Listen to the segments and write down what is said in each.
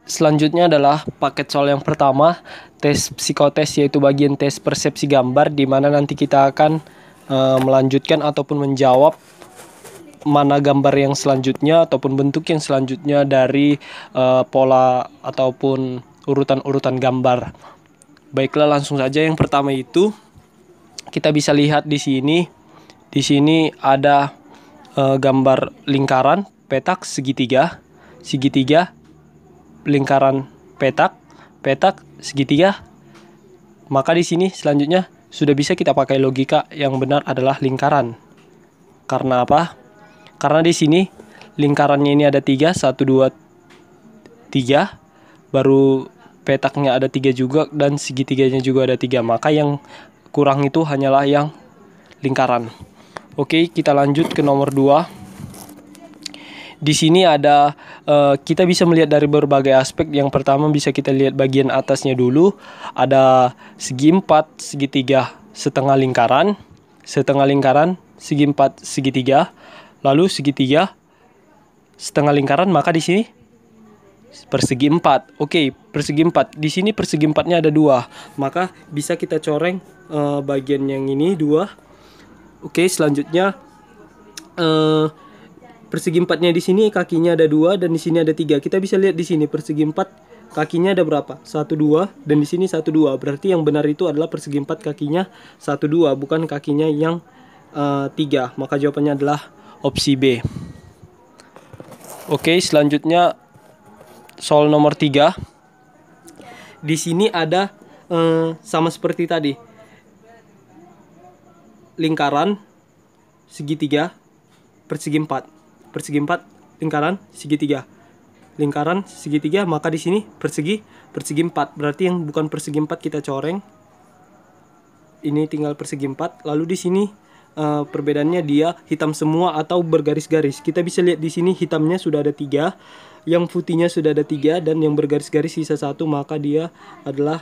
Selanjutnya adalah paket soal yang pertama, tes psikotes, yaitu bagian tes persepsi gambar, di mana nanti kita akan melanjutkan ataupun menjawab mana gambar yang selanjutnya ataupun bentuk yang selanjutnya dari pola ataupun urutan-urutan gambar. Baiklah, langsung saja. Yang pertama itu kita bisa lihat di sini. Di sini ada gambar lingkaran, petak, segitiga, segitiga, lingkaran, petak, petak, segitiga. Maka di sini selanjutnya sudah bisa kita pakai logika yang benar adalah lingkaran. Karena apa? Karena di sini lingkarannya ini ada 3, 1, 2, 3. Baru petaknya ada 3 juga dan segitiganya juga ada 3. Maka yang kurang itu hanyalah yang lingkaran. Oke, kita lanjut ke nomor 2. Di sini ada kita bisa melihat dari berbagai aspek. Yang pertama bisa kita lihat bagian atasnya dulu. Ada segi 4, segitiga, setengah lingkaran, segi 4, segitiga, lalu segitiga, setengah lingkaran. Maka di sini persegi 4. Oke, persegi 4. Di sini persegi 4-nya ada 2. Maka bisa kita coreng bagian yang ini 2. Oke, selanjutnya persegi 4-nya di sini kakinya ada 2 dan di sini ada 3. Kita bisa lihat di sini persegi 4 kakinya ada berapa? 1, 2, dan di sini 1, 2. Berarti yang benar itu adalah persegi 4 kakinya 1, 2, bukan kakinya yang 3. Maka jawabannya adalah opsi B. Oke, selanjutnya soal nomor 3. Di sini ada sama seperti tadi. Lingkaran, segitiga, persegi 4. Persegi 4, lingkaran, segitiga. Lingkaran, segitiga, maka di sini persegi 4. Berarti yang bukan persegi 4 kita coreng. Ini tinggal persegi 4. Lalu di sini perbedaannya dia hitam semua atau bergaris-garis. Kita bisa lihat di sini hitamnya sudah ada 3, yang putihnya sudah ada 3, dan yang bergaris-garis sisa 1. Maka dia adalah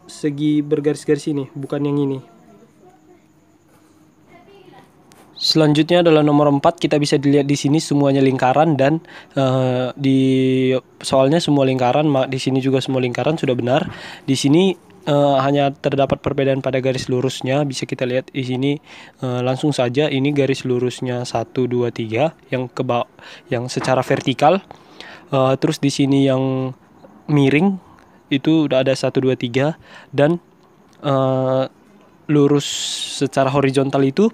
segi bergaris-garis ini, bukan yang ini. Selanjutnya adalah nomor 4. Kita bisa dilihat di sini semuanya lingkaran dan di soalnya semua lingkaran. Di sini juga semua lingkaran, sudah benar. Di sini hanya terdapat perbedaan pada garis lurusnya. Bisa kita lihat di sini langsung saja. Ini garis lurusnya 1, 2, 3 yang yang secara vertikal. Terus di sini yang miring itu udah ada 1, 2, 3, dan lurus secara horizontal itu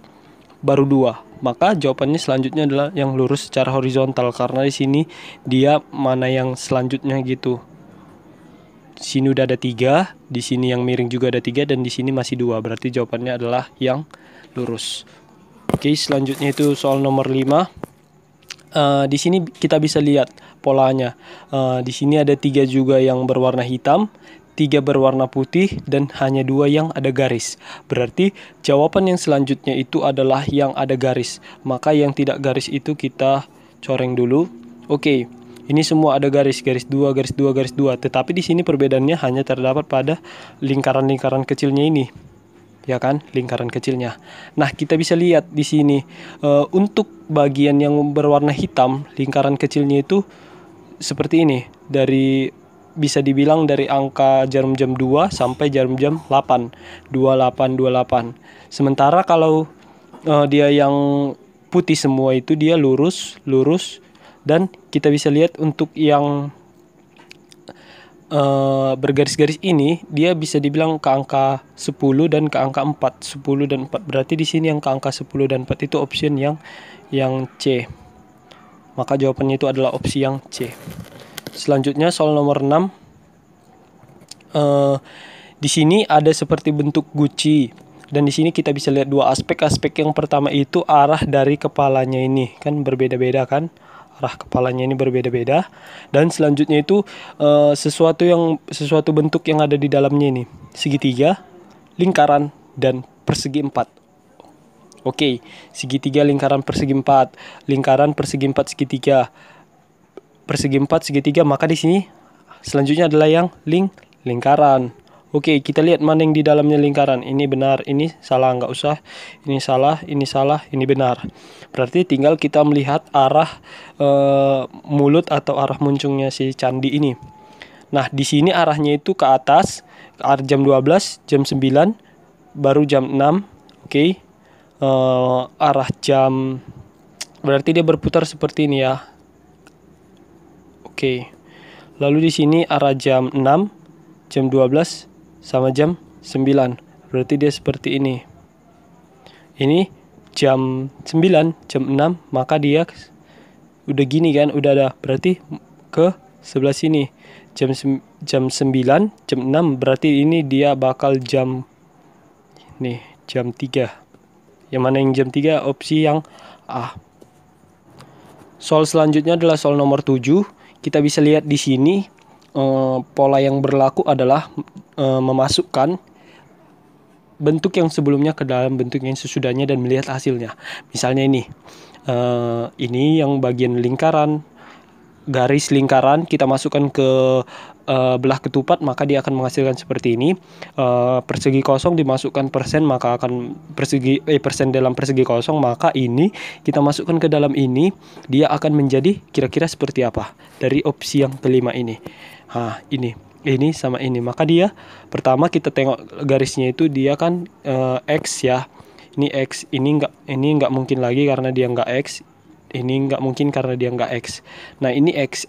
baru 2. Maka jawabannya selanjutnya adalah yang lurus secara horizontal, karena di sini dia mana yang selanjutnya gitu. Di sini udah ada 3, di sini yang miring juga ada 3, dan di sini masih 2. Berarti jawabannya adalah yang lurus. Oke, selanjutnya itu soal nomor 5. Di sini kita bisa lihat polanya. Di sini ada 3 juga yang berwarna hitam, 3 berwarna putih, dan hanya 2 yang ada garis. Berarti jawaban yang selanjutnya itu adalah yang ada garis. Maka yang tidak garis itu kita coreng dulu. Oke, ini semua ada garis, garis 2, garis 2, garis 2. Tetapi di sini perbedaannya hanya terdapat pada lingkaran-lingkaran kecilnya ini. Ya kan, lingkaran kecilnya. Nah, kita bisa lihat di sini untuk bagian yang berwarna hitam, lingkaran kecilnya itu seperti ini. Bisa dibilang dari angka jarum jam 2 sampai jarum jam 8. 28, 28. Sementara kalau dia yang putih semua itu dia lurus, lurus. Dan kita bisa lihat untuk yang bergaris-garis ini dia bisa dibilang ke angka 10 dan ke angka 4. 10 dan 4. Berarti di sini yang ke angka 10 dan 4 itu option yang C. Maka jawabannya itu adalah opsi yang C. Selanjutnya soal nomor 6. Di sini ada seperti bentuk guci, dan di sini kita bisa lihat 2 aspek. Aspek yang pertama itu arah dari kepalanya ini kan berbeda-beda kan, arah kepalanya ini berbeda-beda. Dan selanjutnya itu sesuatu bentuk yang ada di dalamnya ini, segitiga, lingkaran, dan persegi 4. Oke, segitiga, lingkaran, persegi 4, lingkaran, persegi 4, segitiga, persegi 4, segitiga. Maka di sini selanjutnya adalah yang lingkaran. Oke, kita lihat mana yang di dalamnya lingkaran. Ini benar, ini salah, nggak usah. Ini salah, ini benar. Berarti tinggal kita melihat arah mulut atau arah muncungnya si candi ini. Nah, di sini arahnya itu ke atas, ke arah jam 12, jam 9, baru jam 6. Oke. Arah jam, berarti dia berputar seperti ini ya. Oke. Lalu di sini arah jam 6, jam 12 sama jam 9. Berarti dia seperti ini. Ini jam 9, jam 6, maka dia udah gini kan, udah ada. Berarti ke sebelah sini. Jam 9, jam 6, berarti ini dia bakal jam nih, jam 3. Yang mana yang jam 3? Opsi yang A. Soal selanjutnya adalah soal nomor 7. Kita bisa lihat di sini pola yang berlaku adalah memasukkan bentuk yang sebelumnya ke dalam bentuk yang sesudahnya dan melihat hasilnya. Misalnya ini yang bagian lingkaran, garis lingkaran kita masukkan ke belah ketupat, maka dia akan menghasilkan seperti ini. Persegi kosong dimasukkan persen, maka akan persen dalam persegi kosong, maka ini kita masukkan ke dalam ini, dia akan menjadi kira-kira seperti apa dari opsi yang kelima ini. Ini sama ini, maka dia pertama kita tengok garisnya itu dia kan X ya. Ini X, ini nggak mungkin lagi karena dia nggak X. Ini nggak mungkin karena dia nggak X. Nah, ini X.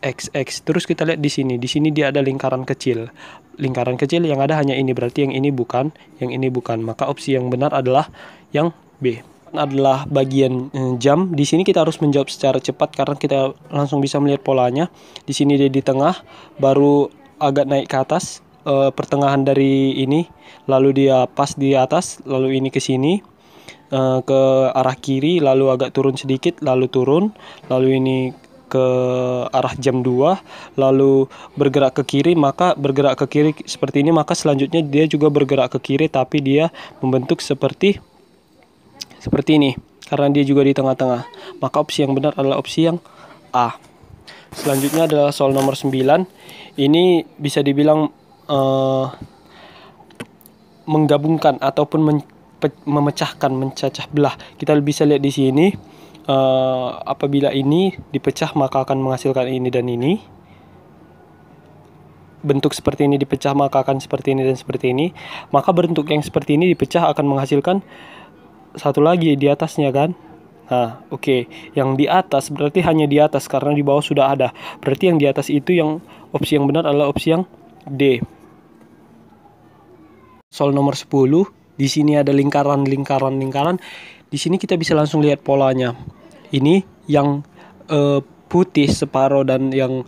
Terus kita lihat di sini. Di sini dia ada lingkaran kecil. Lingkaran kecil yang ada hanya ini. Berarti yang ini bukan, yang ini bukan. Maka opsi yang benar adalah yang B. Adalah bagian jam. Di sini kita harus menjawab secara cepat karena kita langsung bisa melihat polanya. Di sini dia di tengah, baru agak naik ke atas, pertengahan dari ini, lalu dia pas di atas, lalu ini ke sini. Ke arah kiri, lalu agak turun sedikit, lalu turun, lalu ini ke arah jam 2, lalu bergerak ke kiri, maka bergerak ke kiri seperti ini, maka selanjutnya dia juga bergerak ke kiri, tapi dia membentuk seperti ini, karena dia juga di tengah-tengah. Maka opsi yang benar adalah opsi yang A. Selanjutnya adalah soal nomor 9. Ini bisa dibilang menggabungkan ataupun memecahkan, mencacah belah. Kita bisa lihat di sini, apabila ini dipecah maka akan menghasilkan ini dan ini. Bentuk seperti ini dipecah maka akan seperti ini dan seperti ini. Maka bentuk yang seperti ini dipecah akan menghasilkan satu lagi di atasnya kan. Nah, oke. Yang di atas berarti hanya di atas karena di bawah sudah ada. Berarti yang di atas itu yang opsi yang benar adalah opsi yang D. Soal nomor 10. Di sini ada lingkaran. Di sini kita bisa langsung lihat polanya. Ini yang putih separuh dan yang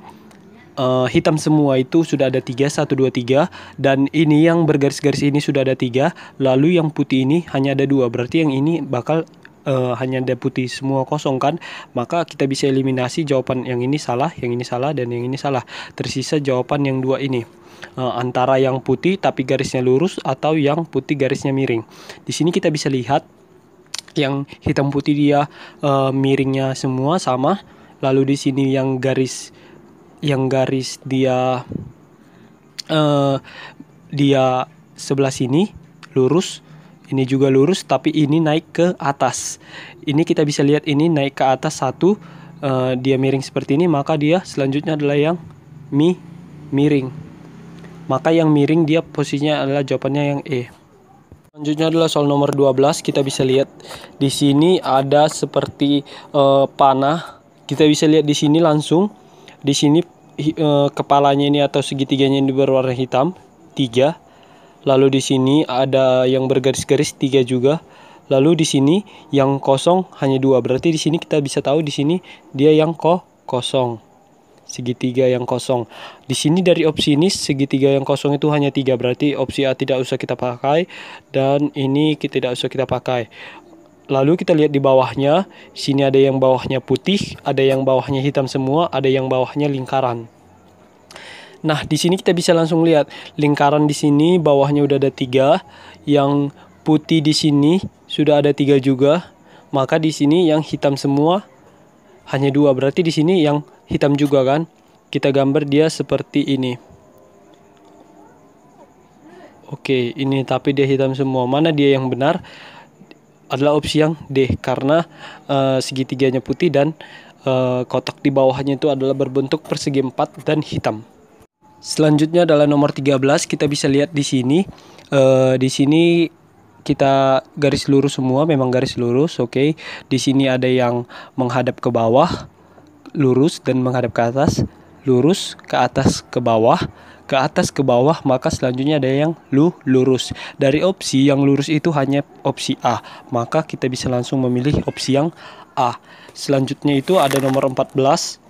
hitam semua itu sudah ada 3, 1, 2, 3. Dan ini yang bergaris-garis ini sudah ada 3. Lalu yang putih ini hanya ada 2. Berarti yang ini bakal hanya ada putih semua kosong kan. Maka kita bisa eliminasi jawaban yang ini salah, yang ini salah, dan yang ini salah. Tersisa jawaban yang 2 ini. Antara yang putih tapi garisnya lurus atau yang putih garisnya miring. Di sini kita bisa lihat yang hitam putih dia miringnya semua sama. Lalu di sini yang garis dia dia sebelah sini lurus, ini juga lurus tapi ini naik ke atas. Ini kita bisa lihat ini naik ke atas satu, dia miring seperti ini, maka dia selanjutnya adalah yang miring. Maka yang miring dia posisinya adalah jawabannya yang E. Selanjutnya adalah soal nomor 12. Kita bisa lihat di sini ada seperti panah. Kita bisa lihat di sini langsung. Di sini kepalanya ini atau segitiganya ini berwarna hitam 3. Lalu di sini ada yang bergaris-garis 3 juga. Lalu di sini yang kosong hanya 2. Berarti di sini kita bisa tahu di sini dia yang kosong. Segitiga yang kosong. Di sini dari opsi ini segitiga yang kosong itu hanya 3. Berarti opsi A tidak usah kita pakai dan ini kita tidak usah kita pakai. Lalu kita lihat di bawahnya. Sini ada yang bawahnya putih, ada yang bawahnya hitam semua, ada yang bawahnya lingkaran. Nah, di sini kita bisa langsung lihat lingkaran di sini bawahnya udah ada 3, yang putih di sini sudah ada 3 juga. Maka di sini yang hitam semua hanya 2. Berarti di sini yang hitam juga kan. Kita gambar dia seperti ini. Oke, ini tapi dia hitam semua. Mana dia yang benar? Adalah opsi yang D, karena segitiganya putih dan kotak di bawahnya itu adalah berbentuk persegi 4 dan hitam. Selanjutnya adalah nomor 13. Kita bisa lihat di sini. Di sini kita garis lurus semua, memang garis lurus, oke. Di sini ada yang menghadap ke bawah, lurus, dan menghadap ke atas, lurus, ke atas, ke bawah, ke atas, ke bawah. Maka selanjutnya ada yang lurus. Dari opsi yang lurus itu hanya opsi A, maka kita bisa langsung memilih opsi yang A. Selanjutnya itu ada nomor 14.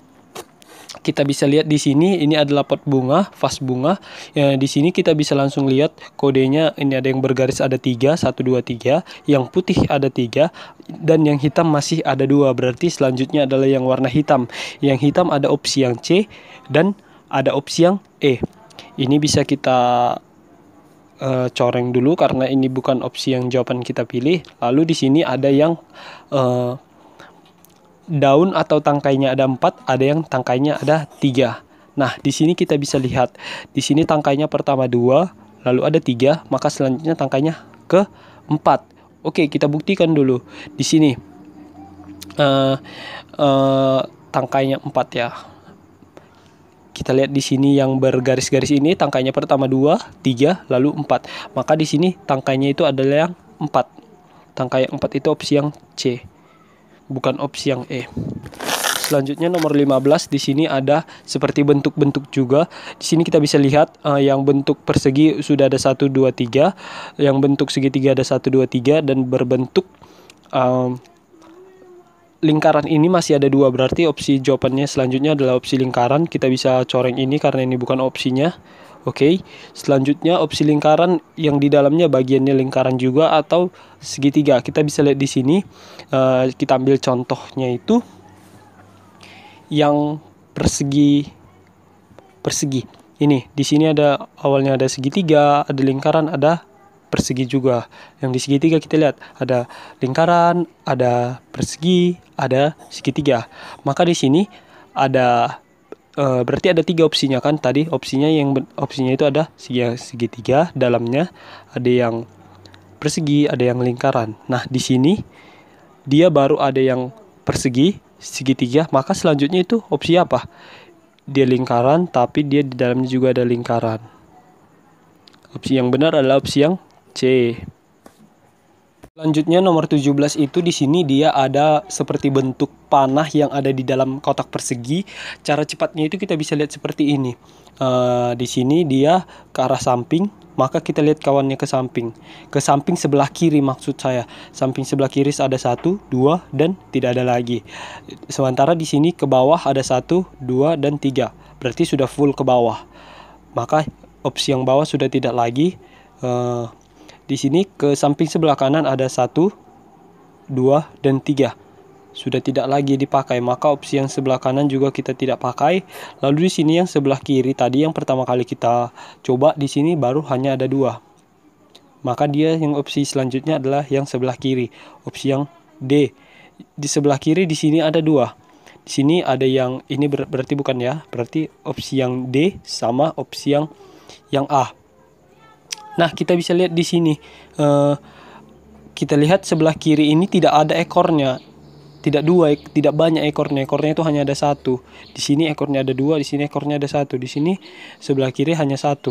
Kita bisa lihat di sini, ini adalah pot bunga, vas bunga. Ya, di sini kita bisa langsung lihat kodenya. Ini ada yang bergaris ada 3, 1, 2, 3. Yang putih ada 3 dan yang hitam masih ada 2. Berarti selanjutnya adalah yang warna hitam. Yang hitam ada opsi yang C dan ada opsi yang E. Ini bisa kita coreng dulu karena ini bukan opsi yang jawaban kita pilih. Lalu di sini ada yang daun atau tangkainya ada 4, ada yang tangkainya ada 3. Nah, di sini kita bisa lihat, di sini tangkainya pertama 2, lalu ada 3, maka selanjutnya tangkainya ke 4. Oke, kita buktikan dulu. Di sini tangkainya 4 ya. Kita lihat di sini yang bergaris-garis ini tangkainya pertama 2, 3, lalu 4. Maka di sini tangkainya itu adalah yang 4. Tangkai 4 itu opsi yang C, bukan opsi yang E. Selanjutnya nomor 15, di sini ada seperti bentuk-bentuk juga. Di sini kita bisa lihat yang bentuk persegi sudah ada 1, 2, 3. Yang bentuk segitiga ada 1, 2, 3 dan berbentuk lingkaran ini masih ada 2. Berarti opsi jawabannya selanjutnya adalah opsi lingkaran. Kita bisa coreng ini karena ini bukan opsinya. Oke, selanjutnya opsi lingkaran yang di dalamnya bagiannya lingkaran juga atau segitiga. Kita bisa lihat di sini. Kita ambil contohnya itu yang persegi. Ini di sini ada awalnya ada segitiga, ada lingkaran, ada persegi juga. Yang di segitiga kita lihat ada lingkaran, ada persegi, ada segitiga. Maka di sini ada berarti ada 3 opsinya kan tadi. Opsinya itu ada segitiga, dalamnya ada yang persegi, ada yang lingkaran. Nah, di sini dia baru ada yang persegi, segitiga, maka selanjutnya itu opsi apa? Dia lingkaran tapi dia di dalamnya juga ada lingkaran. Opsi yang benar adalah opsi yang C. Selanjutnya nomor 17 itu di sini dia ada seperti bentuk panah yang ada di dalam kotak persegi. Cara cepatnya itu kita bisa lihat seperti ini. Di sini dia ke arah samping, maka kita lihat kawannya ke samping. Ke samping sebelah kiri maksud saya. Samping sebelah kiri ada 1, 2 dan tidak ada lagi. Sementara di sini ke bawah ada 1, 2 dan 3. Berarti sudah full ke bawah. Maka opsi yang bawah sudah tidak lagi. Di sini ke samping sebelah kanan ada 1, 2, dan 3. Sudah tidak lagi dipakai, maka opsi yang sebelah kanan juga kita tidak pakai. Lalu di sini yang sebelah kiri tadi yang pertama kali kita coba di sini baru hanya ada 2. Maka dia yang opsi selanjutnya adalah yang sebelah kiri, opsi yang D. Di sebelah kiri di sini ada 2. Di sini ada yang ini berarti bukan ya, berarti opsi yang D sama opsi yang A. Nah, kita bisa lihat di sini. Kita lihat sebelah kiri ini tidak ada ekornya. Tidak banyak ekornya. Ekornya itu hanya ada 1. Di sini ekornya ada 2, di sini ekornya ada 1. Di sini sebelah kiri hanya 1.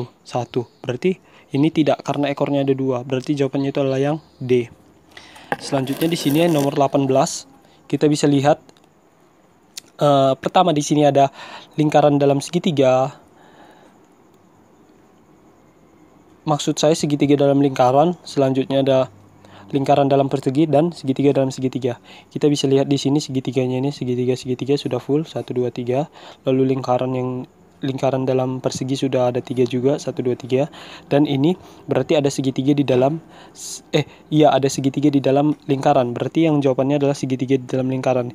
Berarti ini tidak karena ekornya ada 2. Berarti jawabannya itu adalah yang D. Selanjutnya di sini nomor 18. Kita bisa lihat pertama di sini ada lingkaran dalam segitiga. Maksud saya segitiga dalam lingkaran, selanjutnya ada lingkaran dalam persegi dan segitiga dalam segitiga. Kita bisa lihat di sini segitiganya ini segitiga sudah full 1, 2, 3. Lalu lingkaran dalam persegi sudah ada 3 juga 1, 2, 3. Dan ini berarti ada segitiga di dalam ada segitiga di dalam lingkaran. Berarti yang jawabannya adalah segitiga di dalam lingkaran.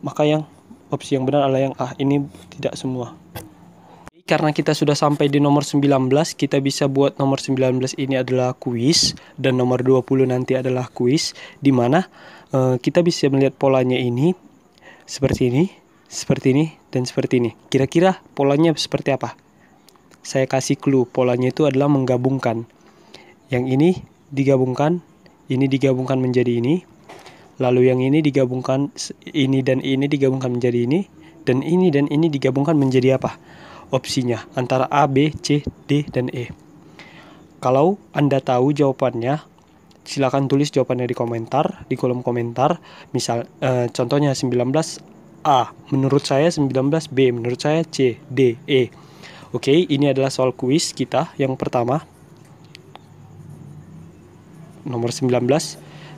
Maka yang opsi yang benar adalah yang A. Ini tidak semua. Karena kita sudah sampai di nomor 19, kita bisa buat nomor 19 ini adalah kuis dan nomor 20 nanti adalah kuis, di mana kita bisa melihat polanya ini seperti ini, dan seperti ini. Kira-kira polanya seperti apa? saya kasih clue. Polanya itu adalah menggabungkan. Yang ini digabungkan, ini digabungkan menjadi ini. Lalu yang ini digabungkan, ini dan ini digabungkan menjadi ini. Dan ini digabungkan menjadi apa? Opsinya antara A, B, C, D, dan E. Kalau Anda tahu jawabannya, silakan tulis jawabannya di komentar, di kolom komentar. Misal contohnya 19A, menurut saya 19B, menurut saya C, D, E. Oke, ini adalah soal kuis kita yang pertama, nomor 19.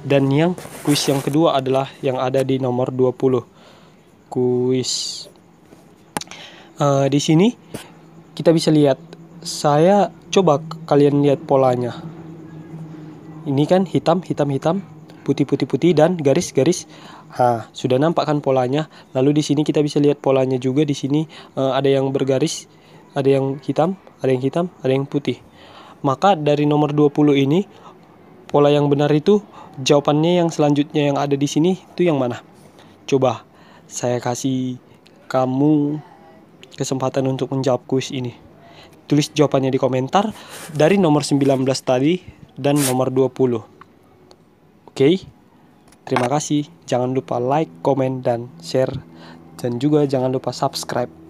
Dan yang kuis yang kedua adalah yang ada di nomor 20. Kuis. Di sini kita bisa lihat, saya coba kalian lihat polanya. Ini kan hitam, hitam, hitam, putih, putih, putih, dan garis-garis. Sudah nampak kan polanya. Lalu di sini kita bisa lihat polanya juga. Di sini ada yang bergaris, ada yang hitam, ada yang hitam, ada yang putih. Maka dari nomor 20 ini, pola yang benar itu jawabannya yang selanjutnya yang ada di sini itu yang mana? Coba saya kasih kamu kesempatan untuk menjawab kuis ini. Tulis jawabannya di komentar dari nomor 19 tadi dan nomor 20. Oke? Terima kasih. Jangan lupa like, komen, dan share. Dan juga jangan lupa subscribe.